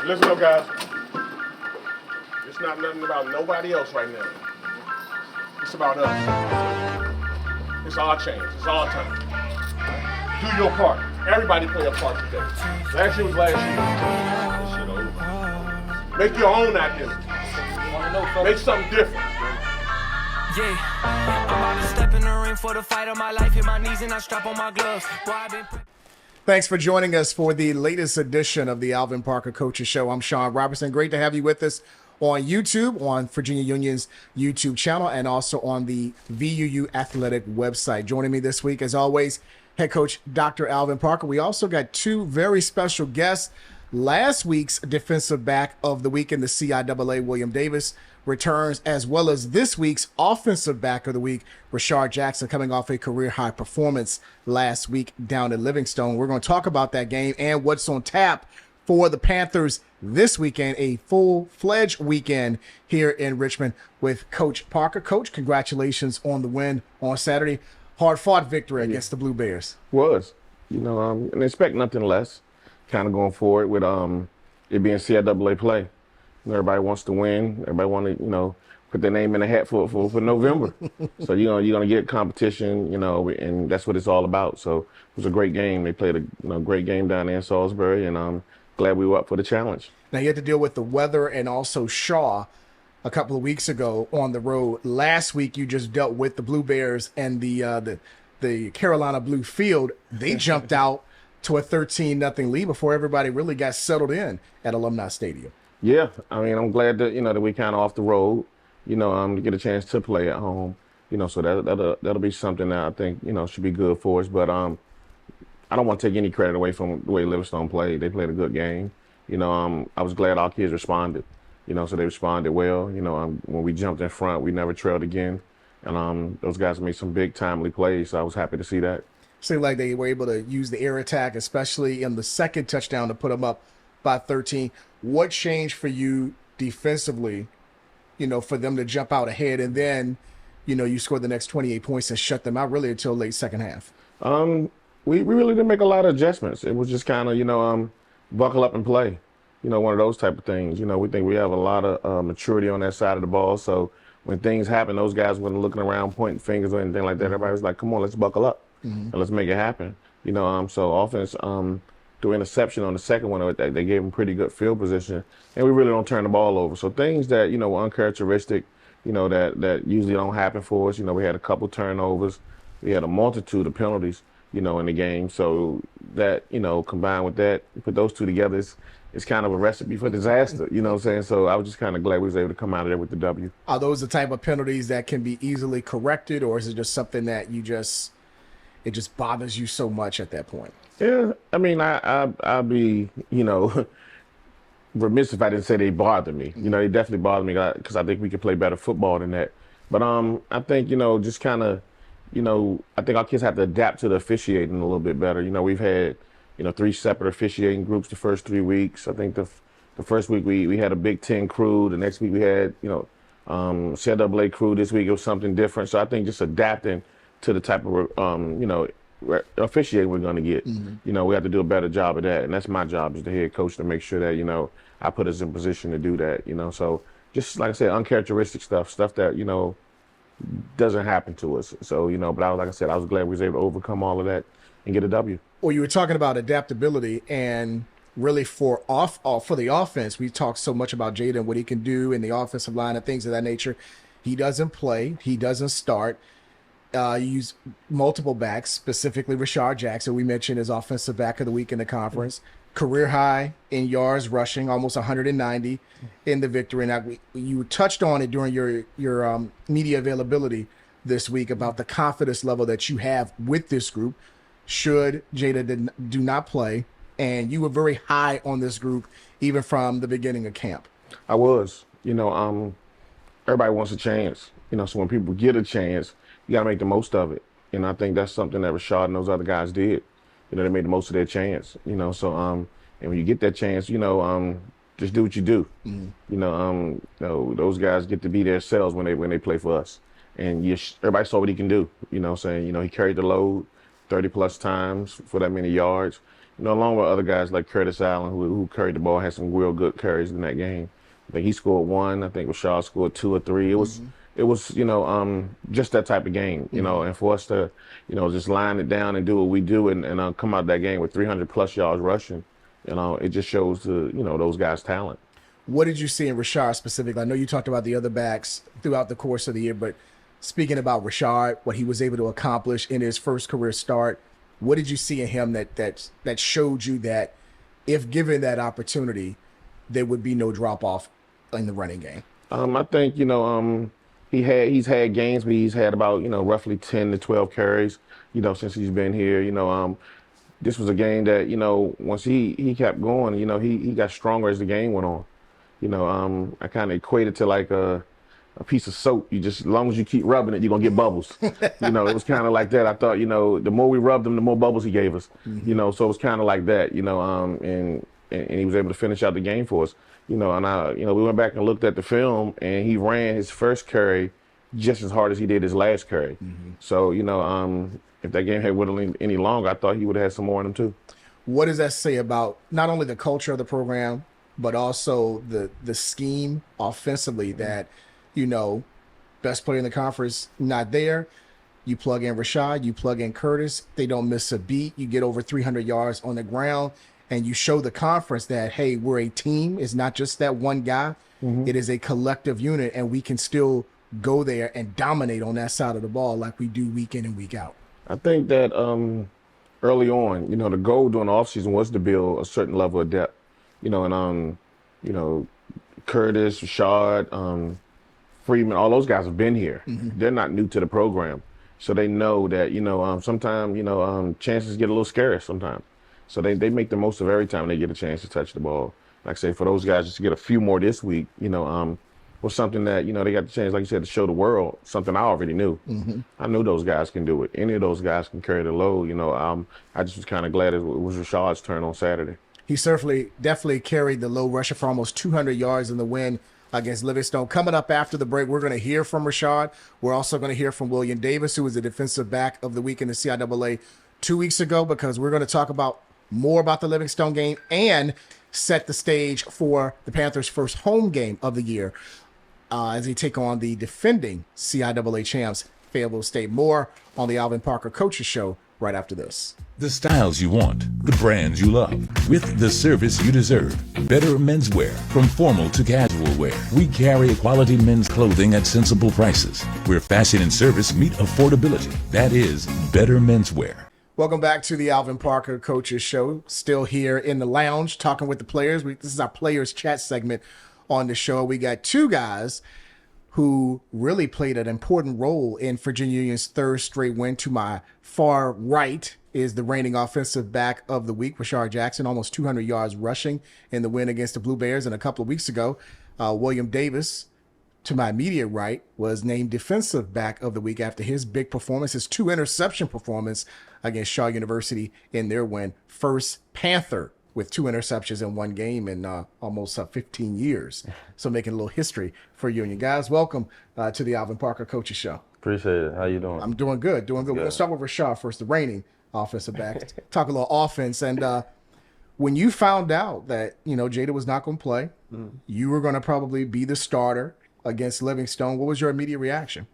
Listen up, guys. It's not nothing about nobody else right now. It's about us. It's our chance. It's our time. Do your part. Everybody play a part today. Last year was last year. This shit over. Make your own identity. Make something different. Yeah, I'm about to step in the ring for the fight of my life. Hit my knees and I strap on my gloves. Boy, I've been... Thanks for joining us for the latest edition of the Alvin Parker Coaches Show. I'm Sean Robertson. Great to have you with us on YouTube, on Virginia Union's YouTube channel, and also on the VUU Athletic website. Joining me this week, as always, head coach Dr. Alvin Parker. We also got two very special guests. Last week's defensive back of the week in the CIAA, William Davis, returns, as well as this week's offensive back of the week, Rashard Jackson, coming off a career-high performance last week down in Livingstone. We're going to talk about that game and what's on tap for the Panthers this weekend, a full-fledged weekend here in Richmond with Coach Parker. Coach, congratulations on the win on Saturday. Hard-fought victory against the Blue Bears. Was, and expect nothing less. Kind of going forward with it being CIAA play. Everybody wants to win. Everybody want to, put their name in the hat for November. So you're gonna get competition, and that's what it's all about. So it was a great game. They played a great game down there in Salisbury, and I'm glad we were up for the challenge. Now you had to deal with the weather and also Shaw a couple of weeks ago on the road. Last week you just dealt with the Blue Bears and the Carolina Blue Field. They jumped out to a 13-0 lead before everybody really got settled in at Alumni Stadium. Yeah, I'm glad that that we kind of off the road, to get a chance to play at home, so that'll be something that I think should be good for us. But I don't want to take any credit away from the way Livingstone played. They played a good game. I was glad our kids responded, so they responded well. When we jumped in front, we never trailed again, and those guys made some big timely plays. So I was happy to see that. Seemed like they were able to use the air attack, especially in the second touchdown, to put them up by 13. What changed for you defensively, for them to jump out ahead, and then, you scored the next 28 points and shut them out really until late second half? We really didn't make a lot of adjustments. It was just kind of, buckle up and play, one of those type of things. We think we have a lot of maturity on that side of the ball. So when things happen, those guys weren't looking around, pointing fingers or anything like that. Everybody was like, come on, let's buckle up and let's make it happen. So offense, through interception on the second one, they gave them pretty good field position, and we really don't turn the ball over. So things that, were uncharacteristic, that usually don't happen for us. We had a couple turnovers. We had a multitude of penalties, in the game. So that, combined with that, you put those two together, it's kind of a recipe for disaster, you know what I'm saying? So I was just kind of glad we was able to come out of there with the W. Are those the type of penalties that can be easily corrected, or is it just something that it just bothers you so much at that point? Yeah, I'd be, remiss if I didn't say they bother me. They definitely bother me because I think we could play better football than that. But I think, just kind of, I think our kids have to adapt to the officiating a little bit better. We've had, 3 separate officiating groups the first 3 weeks. I think the first week we had a Big Ten crew. The next week we had, CIAA crew. This week it was something different. So I think just adapting to the type of, officiating we're going to get. We have to do a better job of that, and that's my job as the head coach, to make sure that I put us in position to do that. So just like I said, uncharacteristic stuff that doesn't happen to us. So but like I said, I was glad we was able to overcome all of that and get a W. Well, you were talking about adaptability, and really for the offense, we talked so much about Jaden, what he can do in the offensive line and things of that nature. He doesn't play. He doesn't start. You use multiple backs, specifically Rashard Jackson. We mentioned his offensive back of the week in the conference. Career high in yards rushing, almost 190 in the victory. Now, you touched on it during your media availability this week about the confidence level that you have with this group should Jada do not play, and you were very high on this group even from the beginning of camp. I was. Everybody wants a chance. So when people get a chance, you got to make the most of it. And I think that's something that Rashard and those other guys did. They made the most of their chance, So, and when you get that chance, just do what you do. Those guys get to be themselves when they play for us. And everybody saw what he can do, he carried the load 30 plus times for that many yards. You know, along with other guys like Curtis Allen, who carried the ball, had some real good carries in that game. I think he scored one. I think Rashad scored two or three. It was just that type of game, and for us to, just line it down and do what we do and come out of that game with 300 plus yards rushing, it just shows those guys' talent. What did you see in Rashard specifically? I know you talked about the other backs throughout the course of the year, but speaking about Rashard, what he was able to accomplish in his first career start, what did you see in him that showed you that if given that opportunity, there would be no drop off in the running game? I think he's had games, but he's had about roughly 10 to 12 carries since he's been here. This was a game that once he kept going, he got stronger as the game went on. I kind of equated to like a piece of soap. As long as you keep rubbing it, you're gonna get bubbles. It was kind of like that. I thought, the more we rubbed him, the more bubbles he gave us. So it was kind of like that. And he was able to finish out the game for us. And we went back and looked at the film, and he ran his first carry just as hard as he did his last carry. So if that game had went any longer, I thought he would have had some more in him too. What does that say about not only the culture of the program, but also the scheme offensively that, best player in the conference not there. You plug in Rashad, you plug in Curtis, they don't miss a beat. You get over 300 yards on the ground, and you show the conference that, hey, we're a team. It's not just that one guy. It is a collective unit, and we can still go there and dominate on that side of the ball like we do week in and week out. I think that early on, the goal during the offseason was to build a certain level of depth. Curtis, Rashad, Freeman, all those guys have been here. They're not new to the program. So they know that, sometimes, chances get a little scarce sometimes. So they make the most of every time they get a chance to touch the ball. Like I say, for those guys just to get a few more this week, was something that, they got the chance, like you said, to show the world something I already knew. I knew those guys can do it. Any of those guys can carry the load. I just was kind of glad it was Rashad's turn on Saturday. He definitely carried the low, rusher for almost 200 yards in the win against Livingstone. Coming up after the break, we're going to hear from Rashad. We're also going to hear from William Davis, who was the defensive back of the week in the CIAA 2 weeks ago, because we're going to talk more about the Livingstone game and set the stage for the Panthers' first home game of the year as they take on the defending CIAA champs, Fayetteville State. More on the Alvin Parker Coaches Show right after this. The styles you want, the brands you love, with the service you deserve. Better Menswear. From formal to casual wear, we carry quality men's clothing at sensible prices, where fashion and service meet affordability. That is Better Menswear. Welcome back to the Alvin Parker Coaches Show. Still here in the lounge talking with the players. This is our players chat segment on the show. We got two guys who really played an important role in Virginia Union's third straight win. To my far right is the reigning offensive back of the week, Rashard Jackson, almost 200 yards rushing in the win against the Blue Bears. And a couple of weeks ago, William Davis, to my immediate right, was named defensive back of the week after his big performance, his 2-interception performance against Shaw University in their win. First Panther with 2 interceptions in one game in almost 15 years. So making a little history for Union. Guys, welcome to the Alvin Parker Coaches Show. Appreciate it. How you doing? I'm doing good, We're going to start with Rashad first, the reigning offensive back. Talk a little offense. And when you found out that, Jada was not going to play, you were going to probably be the starter against Livingstone, what was your immediate reaction?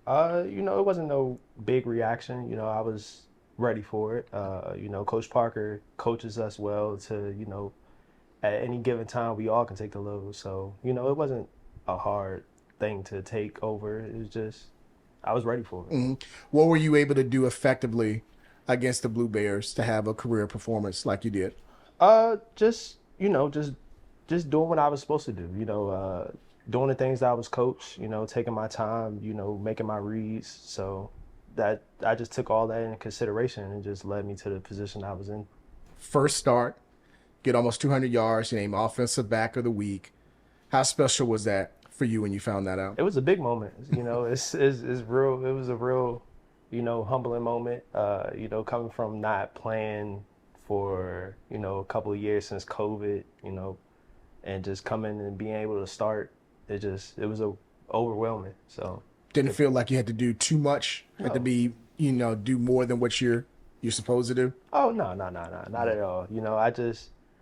It wasn't no big reaction. I was ready for it. Coach Parker coaches us well to, at any given time, we all can take the load. So, it wasn't a hard thing to take over. It was just, I was ready for it. What were you able to do effectively against the Blue Bears to have a career performance like you did? Just doing what I was supposed to do, doing the things that I was coached, taking my time, making my reads. So that I just took all that into consideration and just led me to the position I was in. First start, get almost 200 yards, you named offensive back of the week. How special was that for you when you found that out? It was a big moment. It's real. It was a real, humbling moment. Coming from not playing for, a couple of years since COVID, and just coming and being able to start, it was overwhelming. So didn't feel like you had to do too much, had to be, do more than what you're you're supposed to do? Oh no, not at all. You know,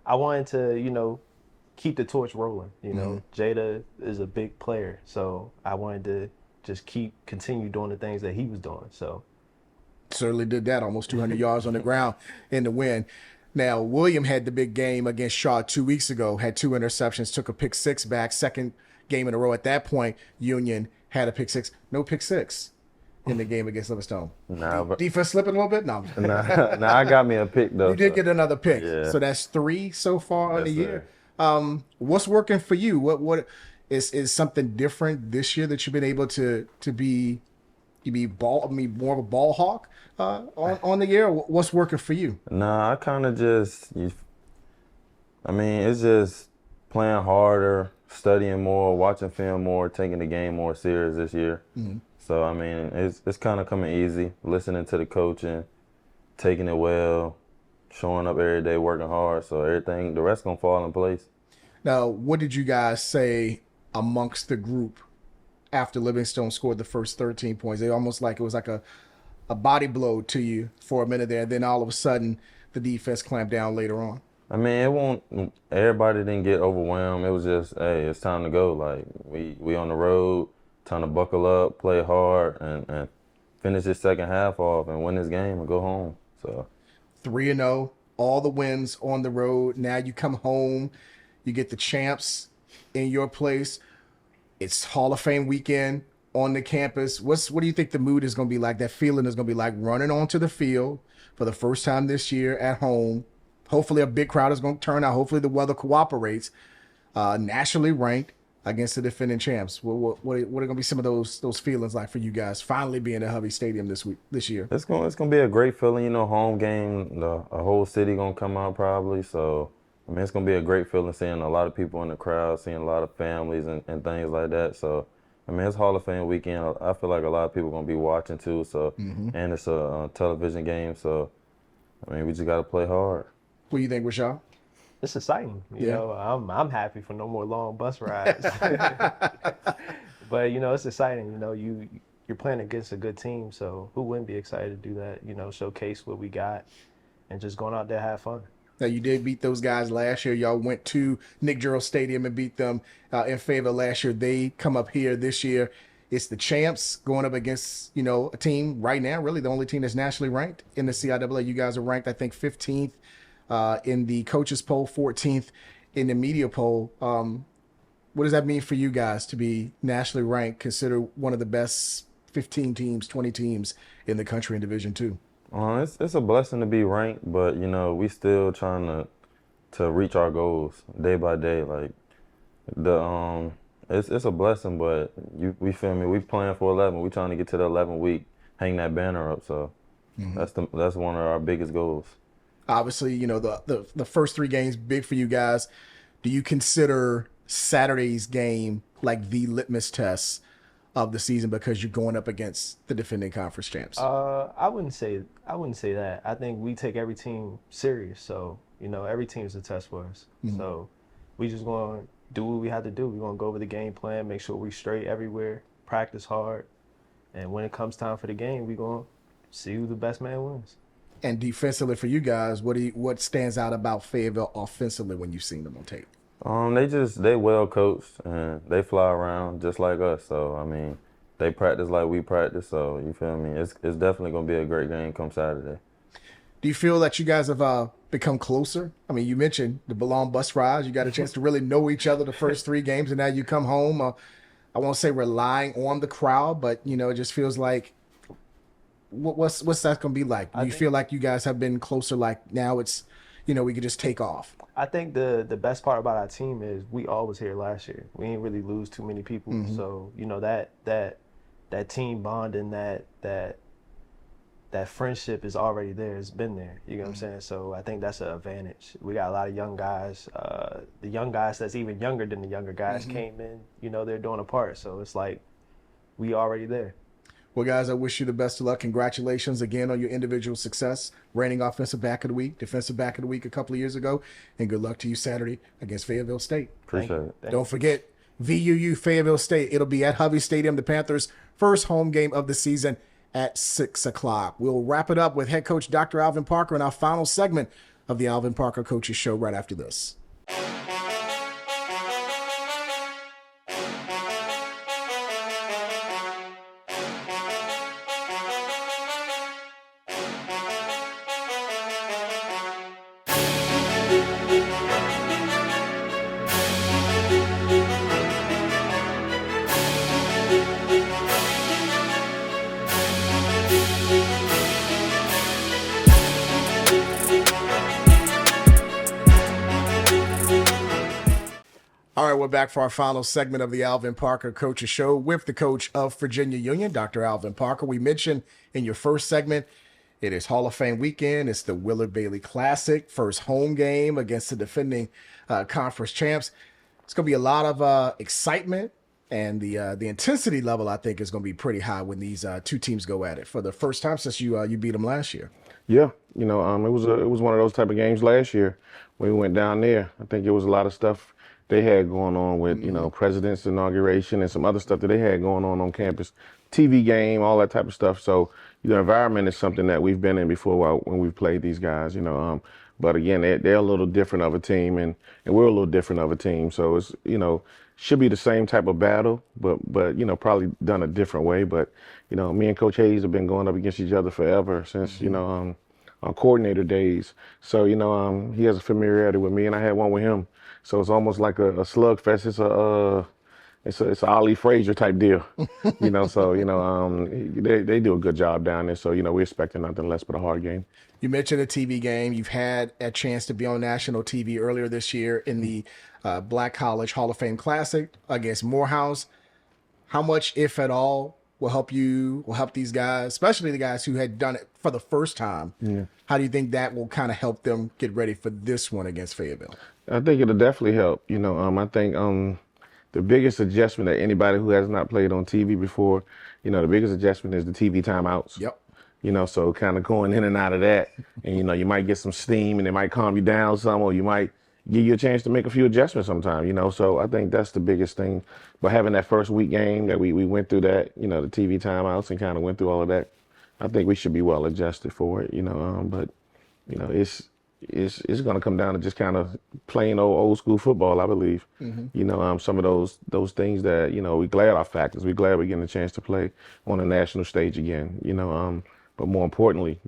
I wanted to, you know, keep the torch rolling. You know, Jada is a big player, so I wanted to just continue doing the things that he was doing. So Certainly did that. Almost 200 yards on the ground in the win. Now, William had the big game against Shaw 2 weeks ago, had 2 interceptions, took a pick six back, second game in a row. At that point, Union had a pick six. No pick six in the game against Livingstone. Nah, but Defense slipping a little bit? No. nah, I got me a pick though. You did so- get another pick. Yeah. So that's 3 so far on the Yes, year. sir. What's working for you? What is something different this year that you've been able to be more of a ball hawk on the year? What's working for you? Nah, I kind of I mean, it's just playing harder, studying more, watching film more, taking the game more serious this year. So, I mean, it's kind of coming easy, listening to the coaching, taking it well, showing up every day, working hard. So the rest going to fall in place. Now, what did you guys say amongst the group after Livingstone scored the first 13 points? They almost like it was like a body blow to you for a minute there. Then all of a sudden, the defense clamped down later on. I mean, everybody didn't get overwhelmed. It was just, hey, it's time to go. Like, we on the road, time to buckle up, play hard, and finish this second half off and win this game and go home. So 3-0, all the wins on the road. Now you come home, you get the champs in your place. It's Hall of Fame weekend on the campus. What do you think the mood is going to be like? That feeling is going to be like running onto the field for the first time this year at home. Hopefully a big crowd is going to turn out. Hopefully the weather cooperates. Nationally ranked against the defending champs. What are going to be some of those feelings like for you guys finally being at Hovey Stadium this year? it's gonna be a great feeling, you know, home game, a whole city gonna come out probably. So I mean, it's gonna be a great feeling seeing a lot of people in the crowd, seeing a lot of families and things like that. So I mean, it's Hall of Fame weekend. I feel like a lot of people gonna be watching too. So and it's a television game. So I mean, we just gotta play hard. What do you think, Rashad? it's exciting. You Yeah. know, I'm happy for no more long bus rides. But you know, it's exciting. You know, you're playing against a good team, so who wouldn't be excited to do that? You know, showcase what we got, and just going out there have fun. Now, you did beat those guys last year. Y'all went to Nick Jarrell Stadium and beat them in favor last year. They come up here this year. It's the champs going up against, you know, a team right now, really the only team that's nationally ranked in the CIAA. You guys are ranked, I think, 15th in the coaches poll, 14th in the media poll. What does that mean for you guys to be nationally ranked, considered one of the best 15 teams, 20 teams in the country in Division II? It's a blessing to be ranked, but you know, we still trying to reach our goals day by day. Like it's a blessing, but we feel me. We playing for 11. We trying to get to the 11th week, hang that banner up. So that's one of our biggest goals. Obviously, you know, the first 3 games big for you guys. Do you consider Saturday's game like the litmus test of the season because you're going up against the defending conference champs? I wouldn't say that. I think we take every team serious. So, you know, every team's a test for us. So we just going to do what we have to do. We're going to go over the game plan, make sure we straight everywhere, practice hard. And when it comes time for the game, we're going to see who the best man wins. And defensively for you guys, what stands out about Fayetteville offensively when you've seen them on tape? They well coached and they fly around just like us. So I mean, they practice like we practice. So you feel me? It's definitely gonna be a great game come Saturday. Do you feel that you guys have become closer? I mean, you mentioned the long bus rides. You got a chance to really know each other the first 3 games, and now you come home. I won't say relying on the crowd, but you know, it just feels like what's that gonna be like? Do you feel like you guys have been closer? Like now it's, you know, we could just take off. I think the best part about our team is we all was here last year. We didn't really lose too many people. So, you know, that team bond and that friendship is already there. It's been there. You know what I'm saying? So I think that's an advantage. We got a lot of young guys. The young guys that's even younger than the younger guys came in, you know, they're doing a part. So it's like we already there. Well, guys, I wish you the best of luck. Congratulations again on your individual success. Reigning Offensive Back of the Week, Defensive Back of the Week a couple of years ago. And good luck to you Saturday against Fayetteville State. Appreciate it. Don't forget, VUU Fayetteville State. It'll be at Hovey Stadium, the Panthers' first home game of the season at 6 o'clock. We'll wrap it up with head coach Dr. Alvin Parker in our final segment of the Alvin Parker Coaches Show right after this. All right, we're back for our final segment of the Alvin Parker Coaches Show with the coach of Virginia Union, Dr. Alvin Parker. We mentioned in your first segment, it is Hall of Fame weekend. It's the Willard Bailey Classic, first home game against the defending conference champs. It's going to be a lot of excitement, and the intensity level, I think, is going to be pretty high when these two teams go at it for the first time since you beat them last year. Yeah, it was one of those type of games last year when we went down there. I think it was a lot of stuff they had going on with, president's inauguration and some other stuff that they had going on campus, TV game, all that type of stuff. So, the environment is something that we've been in before when we've played these guys, but again, they're a little different of a team and we're a little different of a team. So it's, should be the same type of battle, but probably done a different way. But, me and Coach Hayes have been going up against each other forever since, our coordinator days. So, he has a familiarity with me and I had one with him. So it's almost like a slugfest. It's a Ali Frazier type deal, So they do a good job down there. So we're expecting nothing less but a hard game. You mentioned a TV game. You've had a chance to be on national TV earlier this year in the Black College Hall of Fame Classic against Morehouse. How much, if at all, will help these guys, especially the guys who had done it for the first time? Yeah. How do you think that will kind of help them get ready for this one against Fayetteville? I think it'll definitely help. I think the biggest adjustment that anybody who has not played on TV before, the biggest adjustment is the TV timeouts. Yep. So kind of going in and out of that, and you might get some steam, and it might calm you down some, or you might give you a chance to make a few adjustments sometime. So I think that's the biggest thing. But having that first week game that we went through that, the TV timeouts and kind of went through all of that, I think we should be well adjusted for it. But it's going to come down to just kind of playing old school football, I believe. Mm-hmm. Some of those things that, we're glad are factors. We're glad we're getting a chance to play on a national stage again, but more importantly,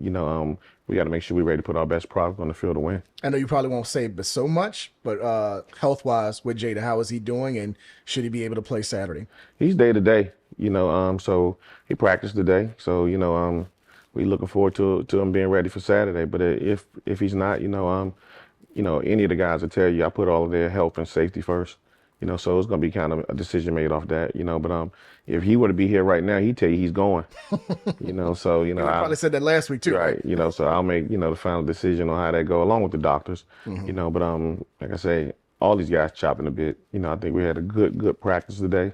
we got to make sure we're ready to put our best product on the field to win. I know you probably won't say but so much, but health-wise with Jada, how is he doing, and should he be able to play Saturday? He's day to day, so he practiced today. So, we looking forward to him being ready for Saturday. But if he's not, any of the guys will tell you I put all of their health and safety first. So it's gonna be kind of a decision made off that. But if he were to be here right now, he'd tell you he's going. So I probably said that last week too. Right. So I'll make the final decision on how that go along with the doctors. Mm-hmm. But like I say, all these guys chopping a bit. I think we had a good practice today.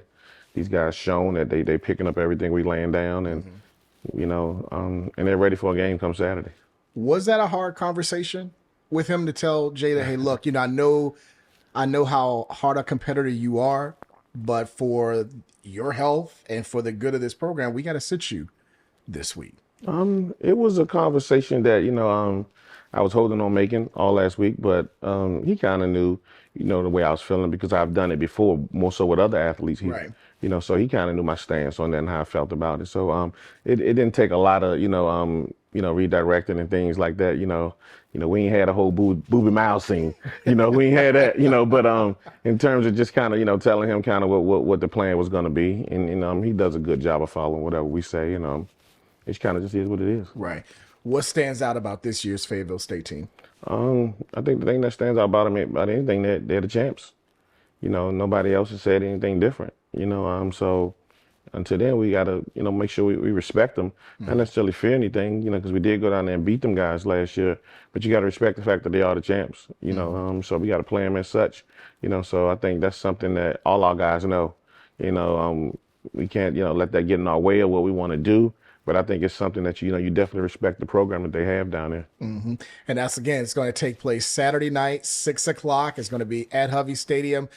These guys shown that they picking up everything we laying down and. Mm-hmm. And they're ready for a game come Saturday. Was that a hard conversation with him to tell Jada, hey, look, I know how hard a competitor you are, but for your health and for the good of this program, we got to sit you this week? It was a conversation that, I was holding on making all last week, but he kind of knew, the way I was feeling because I've done it before, more so with other athletes here. Right. So he kind of knew my stance on that and how I felt about it. So it didn't take a lot of, redirecting and things like that. We ain't had a whole booby mouth scene. We ain't had that, but in terms of just kind of, telling him kind of what the plan was going to be. And he does a good job of following whatever we say. And it kind of just is what it is. Right. What stands out about this year's Fayetteville State team? I think the thing that stands out about them, about anything, that they're the champs. Nobody else has said anything different. So until then, we got to, make sure we respect them, not necessarily fear anything, because we did go down there and beat them guys last year, but you got to respect the fact that they are the champs, so we got to play them as such, so I think that's something that all our guys know, we can't, let that get in our way of what we want to do. But I think it's something that, you definitely respect the program that they have down there. Mm-hmm. And that's, again, it's going to take place Saturday night, 6 o'clock. It's going to be at Hovey Stadium.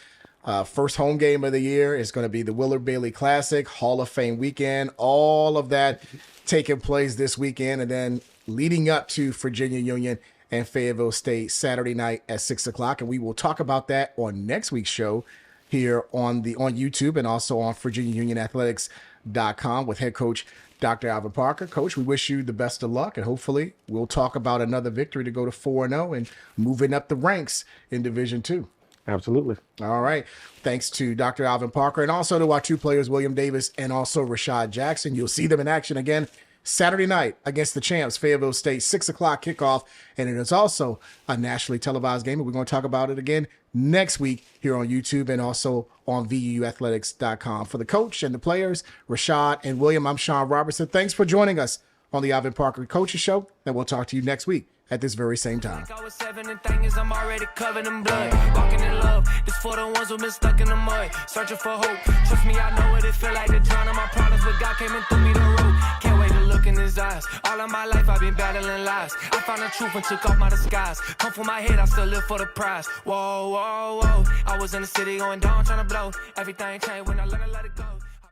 First home game of the year is going to be the Willard Bailey Classic, Hall of Fame weekend, all of that taking place this weekend. And then leading up to Virginia Union and Fayetteville State Saturday night at 6 o'clock. And we will talk about that on next week's show here on YouTube and also on VirginiaUnionAthletics.com with head coach Dr. Alvin Parker. Coach, we wish you the best of luck, and hopefully we'll talk about another victory to go to 4-0 and moving up the ranks in Division II. Absolutely. All right. Thanks to Dr. Alvin Parker and also to our two players, William Davis and also Rashad Jackson. You'll see them in action again Saturday night against the champs, Fayetteville State, 6 o'clock kickoff. And it is also a nationally televised game. And we're going to talk about it again next week here on YouTube and also on VUUathletics.com. For the coach and the players, Rashad and William, I'm Sean Robertson. Thanks for joining us on the Alvin Parker Coaches Show. And we'll talk to you next week at this very same time. I was 7 and thing is I'm already covered in blood. Walking in love, this for the ones who've been stuck in the mud. Searching for hope. Trust me, I know what it feel like to drown in my problems, but God came and threw me the rope. Can't wait to look in his eyes. All of my life I've been battling lies. I found the truth and took off my disguise. Come for my head, I still live for the prize. Whoa, whoa, whoa. I was in the city going down, trying to blow. Everything changed when I learned to let it go.